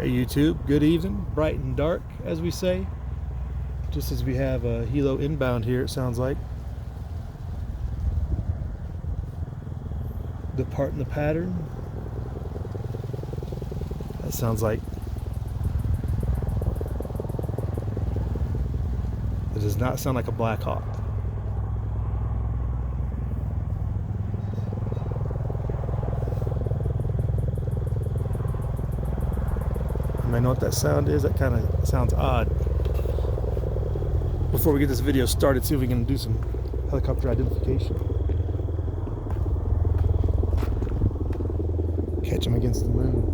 Hey YouTube, good evening, bright and dark as we say. Just as we have a helo inbound here, it sounds like. Departing the pattern. That sounds like. It does not sound like a Black Hawk. I know what that sound is. That kind of sounds odd. Before we get this video started, see if we can do some helicopter identification. Catch them against the moon.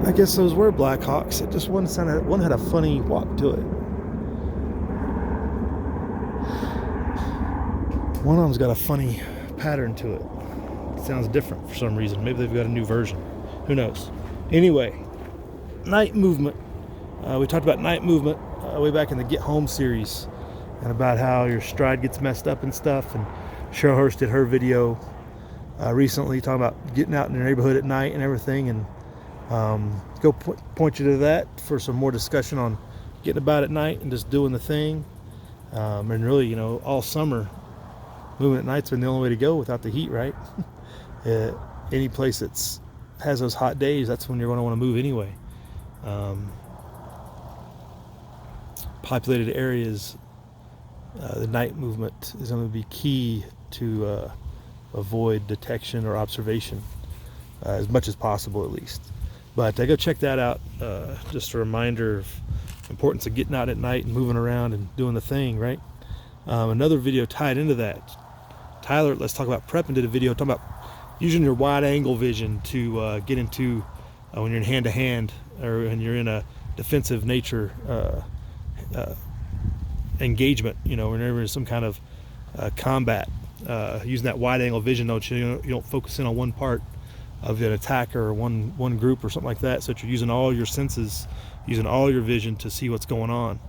I guess those were Black Hawks. It just one had a funny walk to it. One of them's got a funny pattern to it. It sounds different for some reason. Maybe they've got a new version. Who knows? Anyway, night movement. We talked about night movement way back in the Get Home series, and about how your stride gets messed up and stuff. And Cheryl Hurst did her video recently talking about getting out in your neighborhood at night and everything. And go point you to that for some more discussion on getting about at night and just doing the thing. And really, you know, all summer, moving at night's been the only way to go without the heat, right? Any place that's has those hot days, that's when you're going to want to move anyway. Populated areas, the night movement is going to be key to avoid detection or observation as much as possible, at least. But go check that out. Just a reminder of the importance of getting out at night and moving around and doing the thing, right? Another video tied into that. Tyler, Let's Talk About Prepping, did a video talking about using your wide angle vision to get into when you're in hand-to-hand or when you're in a defensive nature engagement, you know, whenever there's some kind of combat. Using that wide angle vision, though, you don't focus in on one part of an attacker or one group or something like that, so that you're using all your senses, using all your vision to see what's going on.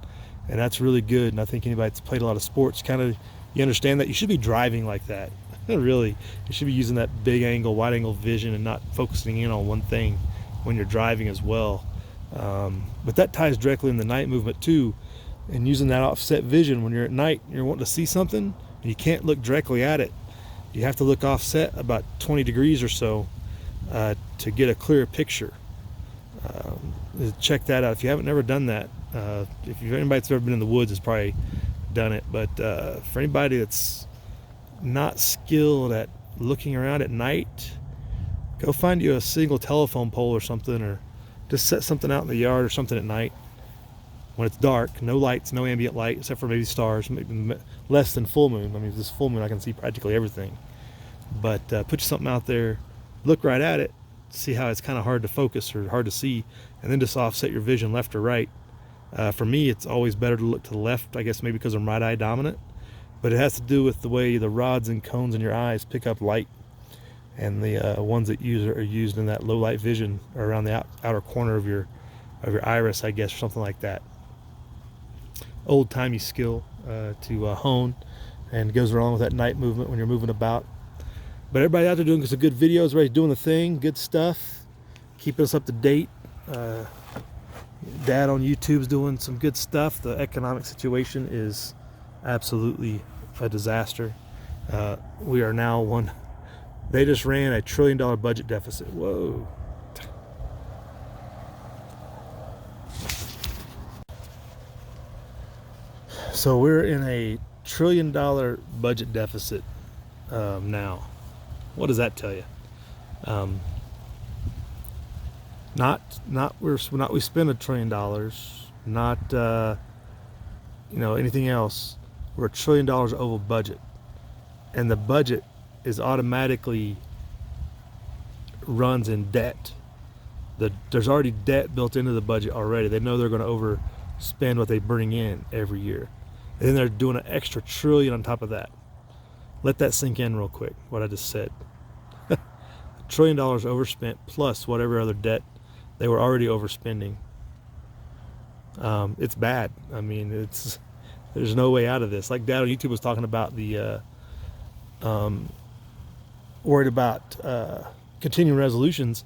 And that's really good. And I think anybody that's played a lot of sports, you understand that you should be driving like that. Really, you should be using that big angle, wide angle vision and not focusing in on one thing when you're driving as well. But that ties directly in the night movement too, and using that offset vision when you're at night, you're wanting to see something and you can't look directly at it. You have to look offset about 20 degrees or so to get a clear picture. Check that out if you haven't never done that. If anybody that's ever been in the woods has probably done it, but for anybody that's not skilled at looking around at night, go find you a single telephone pole or something, or just set something out in the yard or something at night when it's dark, no lights, no ambient light except for maybe stars, maybe less than full moon. I mean, this full moon I can see practically everything, but put something out there, look right at it, see how it's kind of hard to focus or hard to see, and then just offset your vision left or right. For me, it's always better to look to the left, I guess maybe because I'm right eye dominant, but it has to do with the way the rods and cones in your eyes pick up light, and the ones that are used in that low light vision are around the outer corner of your iris, I guess, or something like that. Old-timey skill to hone, and goes along with that night movement when you're moving about. But everybody out there doing some good videos, right? Doing the thing, good stuff, keeping us up to date. Dad on YouTube's doing some good stuff. The economic situation is absolutely a disaster. We are now they just ran a $1 trillion budget deficit. Whoa. So we're in a $1 trillion budget deficit now. What does that tell you? We spend $1 trillion, not anything else. We're $1 trillion over budget, and the budget is automatically runs in debt. There's already debt built into the budget already. They know they're going to overspend what they bring in every year. And then they're doing an extra trillion on top of that. Let that sink in real quick, what I just said. $1 trillion overspent plus whatever other debt they were already overspending. It's bad. I mean, there's no way out of this. Like Dad on YouTube was talking about the worried about continuing resolutions.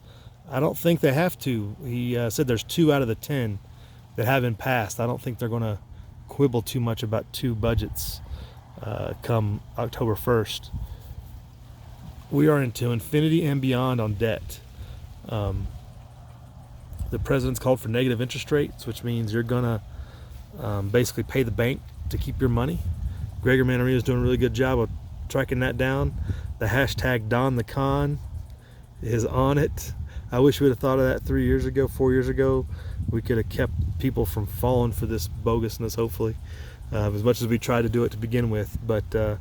I don't think they have to. He said there's 2 out of the 10 that haven't passed. I don't think they're going to quibble too much about 2 budgets come October 1st. We are into infinity and beyond on debt. The president's called for negative interest rates, which means you're going to basically pay the bank to keep your money. Gregor Manarino is doing a really good job of tracking that down. The hashtag DonTheCon is on it. I wish we would have thought of that 3 years ago, 4 years ago. We could have kept people from falling for this bogusness, hopefully, as much as we tried to do it to begin with. But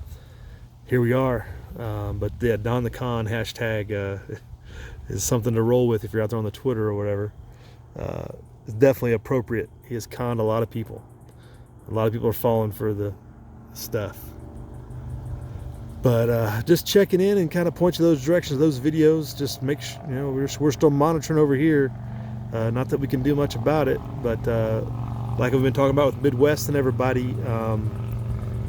here we are. But yeah, DonTheCon hashtag is something to roll with if you're out there on the Twitter or whatever. It's definitely appropriate. He has conned a lot of people. A lot of people are falling for the stuff. But just checking in and kind of point you those directions, those videos. Just make sure, you know, we're still monitoring over here. Not that we can do much about it, but like I've been talking about with Midwest and everybody,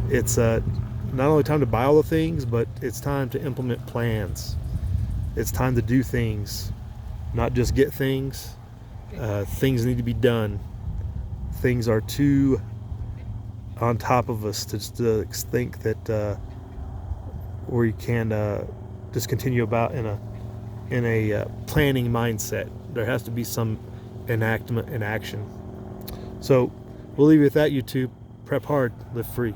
it's not only time to buy all the things, but it's time to implement plans. It's time to do things, not just get things. Things need to be done. Things are too on top of us to think that we can just continue about in a planning mindset. There has to be some enactment and action. So we'll leave you with that, YouTube. Prep hard, live free.